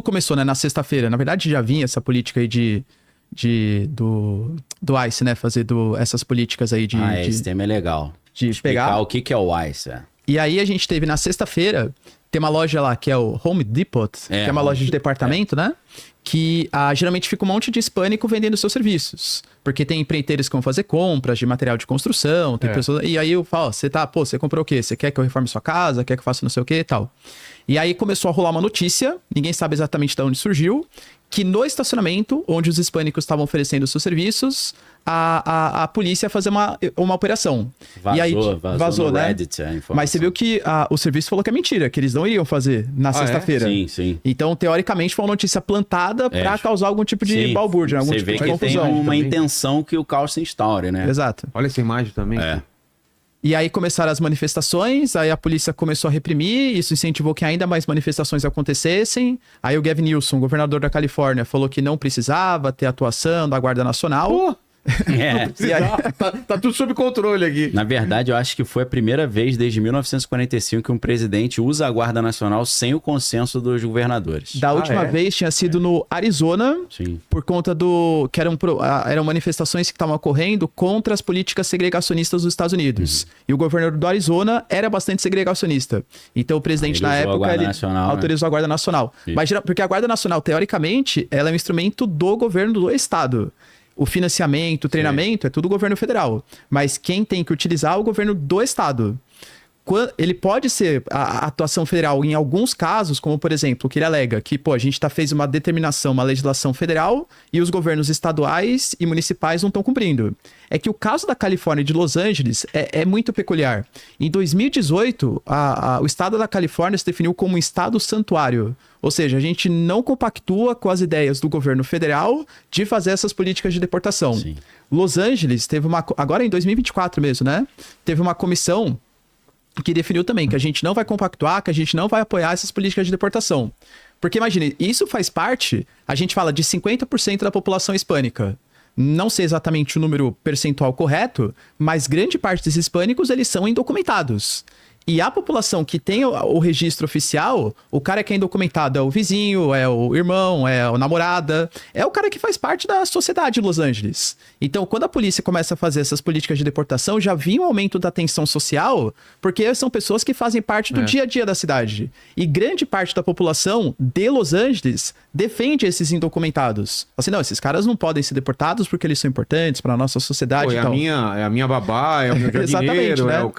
começou, né, na sexta-feira, na verdade já vinha essa política aí do ICE, né, fazer essas políticas aí esse tema é legal. de Explicar pegar. o que é o ICE. E aí a gente teve na sexta-feira, tem uma loja lá que é o Home Depot, que é uma loja de departamento, né? Que geralmente fica um monte de hispânico vendendo seus serviços. Porque tem empreiteiros que vão fazer compras de material de construção, tem pessoas... E aí eu falo, você comprou o quê? Você quer que eu reforme sua casa? Quer que eu faça não sei o quê e tal? E aí começou a rolar uma notícia, ninguém sabe exatamente de onde surgiu, que no estacionamento, onde os hispânicos estavam oferecendo seus serviços, a polícia ia fazer uma operação. Vazou no né? Reddit a informação. Mas você viu que o serviço falou que é mentira, que eles não iriam fazer na sexta-feira. Sim. Então, teoricamente, foi uma notícia plantada para causar algum tipo de balbúrdia, algum tipo de confusão. Você vê que tem uma intenção que o caos se instaure, né? Exato. Olha essa imagem também. E aí começaram as manifestações, aí a polícia começou a reprimir, isso incentivou que ainda mais manifestações acontecessem. Aí o Gavin Newsom, governador da Califórnia, falou que não precisava ter atuação da Guarda Nacional. Tá tudo sob controle aqui. Na verdade, eu acho que foi a primeira vez desde 1945 que um presidente usa a Guarda Nacional sem o consenso dos governadores. Da última vez tinha sido no Arizona, por conta que eram manifestações que estavam ocorrendo contra as políticas segregacionistas dos Estados Unidos. E o governador do Arizona era bastante segregacionista. Então o presidente na época autorizou a Guarda Nacional. Mas porque a Guarda Nacional, teoricamente, ela é um instrumento do governo do estado. O financiamento, o treinamento, é tudo o governo federal. Mas quem tem que utilizar é o governo do estado. Ele pode ser a atuação federal em alguns casos, como por exemplo, o que ele alega, que a gente fez uma determinação, uma legislação federal e os governos estaduais e municipais não estão cumprindo. É que o caso da Califórnia e de Los Angeles é muito peculiar. Em 2018, o estado da Califórnia se definiu como um estado santuário. Ou seja, a gente não compactua com as ideias do governo federal de fazer essas políticas de deportação. Sim. Los Angeles teve agora em 2024 mesmo, né? Teve uma comissão que definiu também que a gente não vai compactuar, que a gente não vai apoiar essas políticas de deportação. Porque imagine, isso faz parte, a gente fala de 50% da população hispânica. Não sei exatamente o número percentual correto, mas grande parte desses hispânicos, eles são indocumentados. E a população que tem o registro oficial, o cara que é indocumentado é o vizinho, é o irmão, é a namorada, é o cara que faz parte da sociedade de Los Angeles. Então, quando a polícia começa a fazer essas políticas de deportação, já vinha um aumento da tensão social, porque são pessoas que fazem parte do dia a dia da cidade. E grande parte da população de Los Angeles defende esses indocumentados. Assim, não, esses caras não podem ser deportados porque eles são importantes para a nossa sociedade. É a minha babá, é o meu jardineiro, né? É o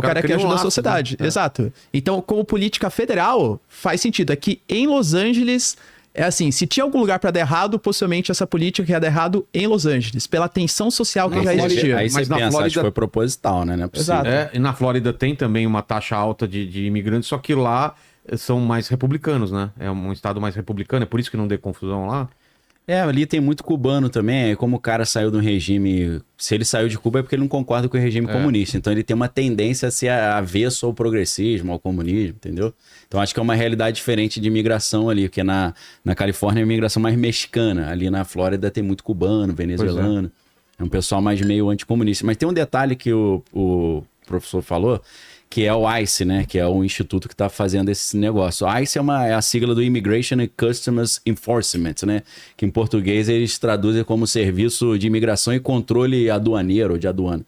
cara que ajuda a sociedade. Exato. Então, como política federal, faz sentido. É que em Los Angeles, é assim, se tinha algum lugar para dar errado, possivelmente essa política ia dar errado em Los Angeles, pela tensão social que já existia. Aí você pensa, acho que foi proposital, né? Não é possível. Exato. E na Flórida tem também uma taxa alta de imigrantes, só que lá são mais republicanos, né? É um estado mais republicano, é por isso que não dê confusão lá. Ali tem muito cubano também, como o cara saiu do regime, se ele saiu de Cuba é porque ele não concorda com o regime comunista, então ele tem uma tendência a ser avesso ao progressismo, ao comunismo, entendeu? Então acho que é uma realidade diferente de imigração ali, porque na Califórnia é uma imigração mais mexicana, ali na Flórida tem muito cubano, venezuelano, é um pessoal mais meio anticomunista. Mas tem um detalhe que o professor falou, que é o ICE, né? Que é o instituto que está fazendo esse negócio. O ICE é a sigla do Immigration and Customs Enforcement, né? Que em português eles traduzem como Serviço de Imigração e Controle Aduaneiro ou de Aduana.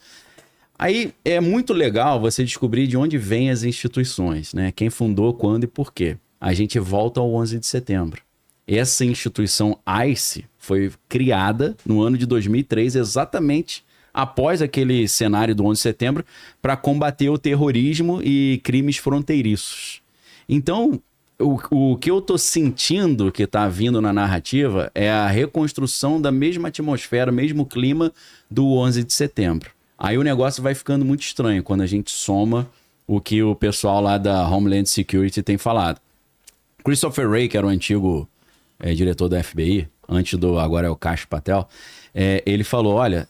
Aí é muito legal você descobrir de onde vêm as instituições, né? Quem fundou, quando e por quê. A gente volta ao 11 de setembro. Essa instituição ICE foi criada no ano de 2003, exatamente após aquele cenário do 11 de setembro, para combater o terrorismo e crimes fronteiriços. Então, o que eu tô sentindo que tá vindo na narrativa é a reconstrução da mesma atmosfera, mesmo clima do 11 de setembro. Aí o negócio vai ficando muito estranho quando a gente soma o que o pessoal lá da Homeland Security tem falado. Christopher Wray, que era o antigo diretor da FBI, agora é o Kash Patel, ele falou, olha,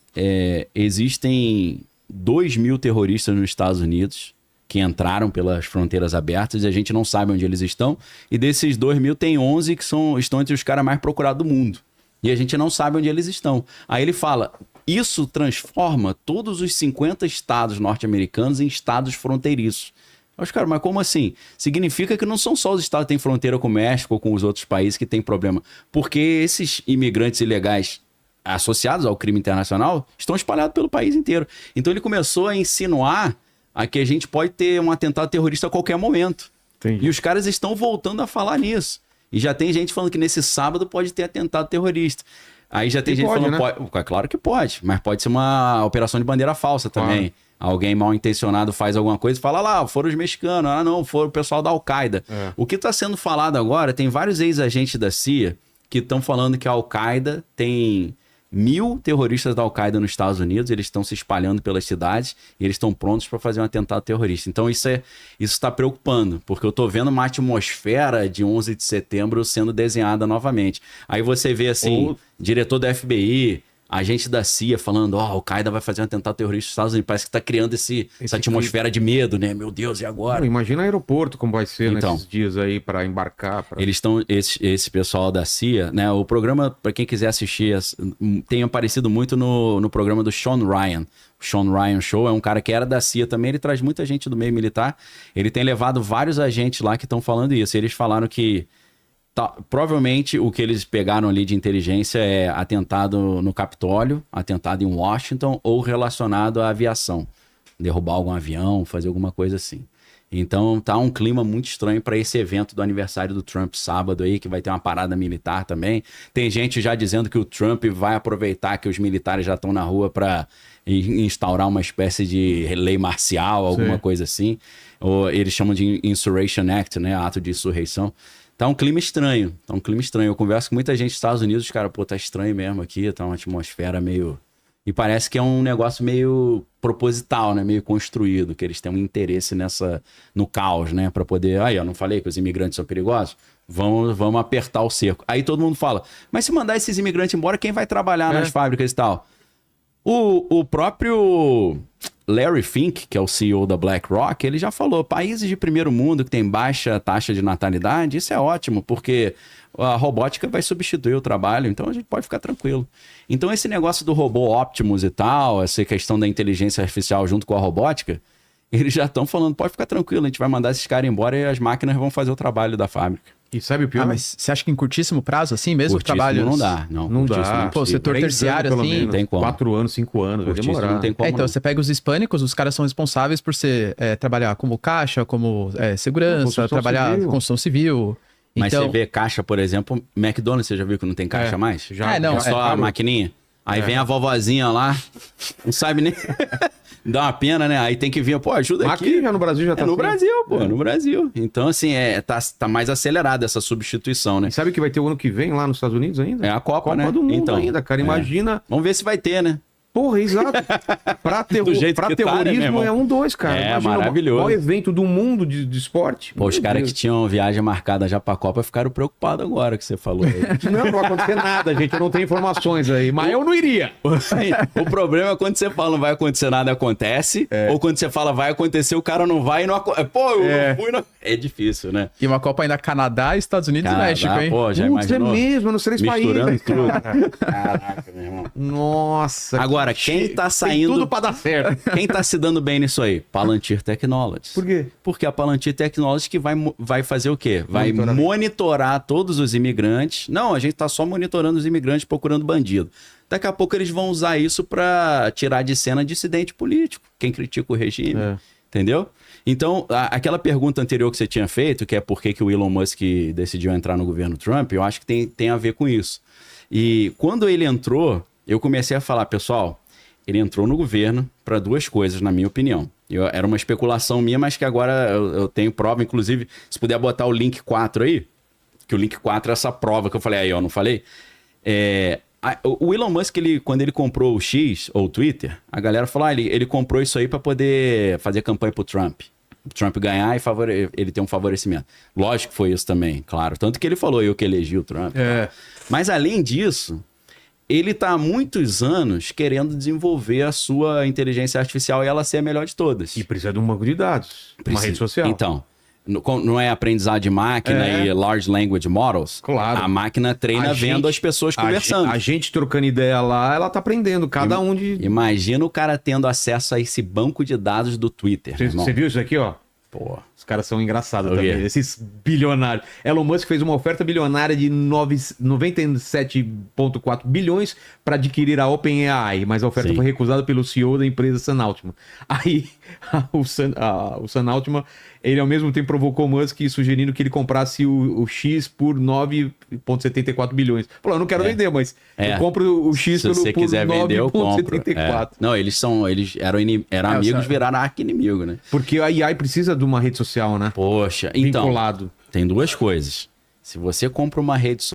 existem 2.000 terroristas nos Estados Unidos que entraram pelas fronteiras abertas e a gente não sabe onde eles estão, e desses 2.000 tem 11 que estão entre os caras mais procurados do mundo, e a gente não sabe onde eles estão. Aí ele fala, isso transforma todos os 50 estados norte-americanos em estados fronteiriços. Os caras, mas como assim? Significa que não são só os estados que têm fronteira com o México ou com os outros países que têm problema. Porque esses imigrantes ilegais associados ao crime internacional estão espalhados pelo país inteiro. Então ele começou a insinuar a que a gente pode ter um atentado terrorista a qualquer momento. Entendi. E os caras estão voltando a falar nisso. E já tem gente falando que nesse sábado pode ter atentado terrorista. Aí já tem gente pode, falando, né? pode, claro que pode, mas pode ser uma operação de bandeira falsa também. Alguém mal intencionado faz alguma coisa e fala lá, foram os mexicanos, não, foram o pessoal da Al-Qaeda. O que está sendo falado agora, tem vários ex-agentes da CIA que estão falando que a Al-Qaeda tem 1.000 terroristas da Al-Qaeda nos Estados Unidos, eles estão se espalhando pelas cidades e eles estão prontos para fazer um atentado terrorista. Então isso está preocupando, porque eu estou vendo uma atmosfera de 11 de setembro sendo desenhada novamente. Aí você vê assim, diretor da FBI, agente da CIA falando, a Al-Qaeda vai fazer um atentado terrorista nos Estados Unidos, parece que está criando essa atmosfera de medo, né? Meu Deus, e agora? Não, imagina o aeroporto como vai ser Então, nesses dias aí para embarcar. Eles estão, esse pessoal da CIA, né? O programa, para quem quiser assistir, tem aparecido muito no programa do Sean Ryan. O Sean Ryan Show é um cara que era da CIA também, ele traz muita gente do meio militar. Ele tem levado vários agentes lá que estão falando isso. Eles falaram que provavelmente o que eles pegaram ali de inteligência é atentado no Capitólio, atentado em Washington ou relacionado à aviação. Derrubar algum avião, fazer alguma coisa assim. Então tá um clima muito estranho para esse evento do aniversário do Trump sábado aí, que vai ter uma parada militar também. Tem gente já dizendo que o Trump vai aproveitar que os militares já estão na rua para instaurar uma espécie de lei marcial, alguma coisa assim. Ou eles chamam de Insurrection Act, né? Ato de insurreição. Tá um clima estranho, Eu converso com muita gente dos Estados Unidos, cara, tá estranho mesmo aqui, tá uma atmosfera meio... E parece que é um negócio meio proposital, né? Meio construído, que eles têm um interesse no caos, né? Pra poder... Aí, eu não falei que os imigrantes são perigosos? Vamos apertar o cerco. Aí todo mundo fala, mas se mandar esses imigrantes embora, quem vai trabalhar nas fábricas e tal? O próprio Larry Fink, que é o CEO da BlackRock, ele já falou, países de primeiro mundo que tem baixa taxa de natalidade, isso é ótimo, porque a robótica vai substituir o trabalho, então a gente pode ficar tranquilo. Então esse negócio do robô Optimus e tal, essa questão da inteligência artificial junto com a robótica, eles já estão falando, pode ficar tranquilo, a gente vai mandar esses caras embora e as máquinas vão fazer o trabalho da fábrica. E sabe o pior? Mas você acha que em curtíssimo prazo, assim, mesmo Curtíssimo trabalho... não dá, não dá. Pô, setor terciário, assim... Não tem como. 4 anos, 5 anos, vai demorar. Não tem como, então, você pega os hispânicos, os caras são responsáveis por trabalhar como caixa, como segurança, trabalhar construção civil. Mas então... você vê caixa, por exemplo, McDonald's, você já viu que não tem caixa mais? Já, não, só a maquininha. Aí vem a vovozinha lá, não sabe nem... Dá uma pena, né? Aí tem que vir, ajuda aqui. Aqui já no Brasil já tá no Brasil, no Brasil. Então, assim, tá mais acelerada essa substituição, né? E sabe que vai ter o ano que vem lá nos Estados Unidos ainda? É a Copa, né? Do Mundo então, ainda, cara. Imagina... Vamos ver se vai ter, né? Porra, exato. Pra terrorismo é 2, cara. É, imagina, maravilhoso. O maior evento do mundo de esporte. Pô, os caras que tinham viagem marcada já pra Copa ficaram preocupados agora que você falou aí. Não vai acontecer nada, gente. Eu não tenho informações aí. Mas eu não iria. O problema é quando você fala não vai acontecer nada, acontece. Ou quando você fala vai acontecer, o cara não vai e não acontece. Pô, eu não fui. Não... É difícil, né? E uma Copa ainda Canadá, Estados Unidos e México, hein? Pô, já imaginou? É mesmo, nos 3 países. Tudo. Caraca, meu irmão. Nossa. Agora, quem tá saindo... Tem tudo pra dar certo. Quem tá se dando bem nisso aí? Palantir Technologies. Por quê? Porque a Palantir Technologies que vai fazer o quê? Vai monitorar todos os imigrantes. Não, a gente tá só monitorando os imigrantes, procurando bandido. Daqui a pouco eles vão usar isso pra tirar de cena dissidente político. Quem critica o regime. Entendeu? Então, aquela pergunta anterior que você tinha feito, que é por que o Elon Musk decidiu entrar no governo Trump, eu acho que tem a ver com isso. E quando ele entrou, eu comecei a falar, pessoal, ele entrou no governo para 2 coisas, na minha opinião. Era uma especulação minha, mas que agora eu tenho prova. Inclusive, se puder botar o link 4 aí, que o link 4 é essa prova que eu falei aí, ó, não falei? O Elon Musk, quando ele comprou o X, ou o Twitter, a galera falou, ele comprou isso aí para poder fazer campanha pro Trump. O Trump ganhar e ele ter um favorecimento. Lógico que foi isso também, claro. Tanto que ele falou, eu que elegi o Trump. Mas além disso, ele está há muitos anos querendo desenvolver a sua inteligência artificial e ela ser a melhor de todas. E precisa de um banco de dados, uma rede social. Então, não é aprendizado de máquina e large language models? Claro. A máquina treina vendo as pessoas conversando. A gente trocando ideia lá, ela tá aprendendo, cada Imagina o cara tendo acesso a esse banco de dados do Twitter. Você viu isso aqui, ó? Pô. Os caras são engraçados O quê? também, esses bilionários. Elon Musk fez uma oferta bilionária de 97,4 bilhões para adquirir a OpenAI, mas a oferta Sim. foi recusada pelo CEO da empresa Sam Altman. Aí o Sam Altman, ele ao mesmo tempo provocou o Musk sugerindo que ele comprasse o X por 9,74 bilhões. Falou, eu não quero vender, mas eu compro o X Se você por quiser vender, eu compro. 9,74. Não, eles eram amigos, viraram arqui-inimigo, né? Porque a AI precisa de uma rede social, né? Poxa, então, Vinculado. tem duas coisas. Se você compra uma rede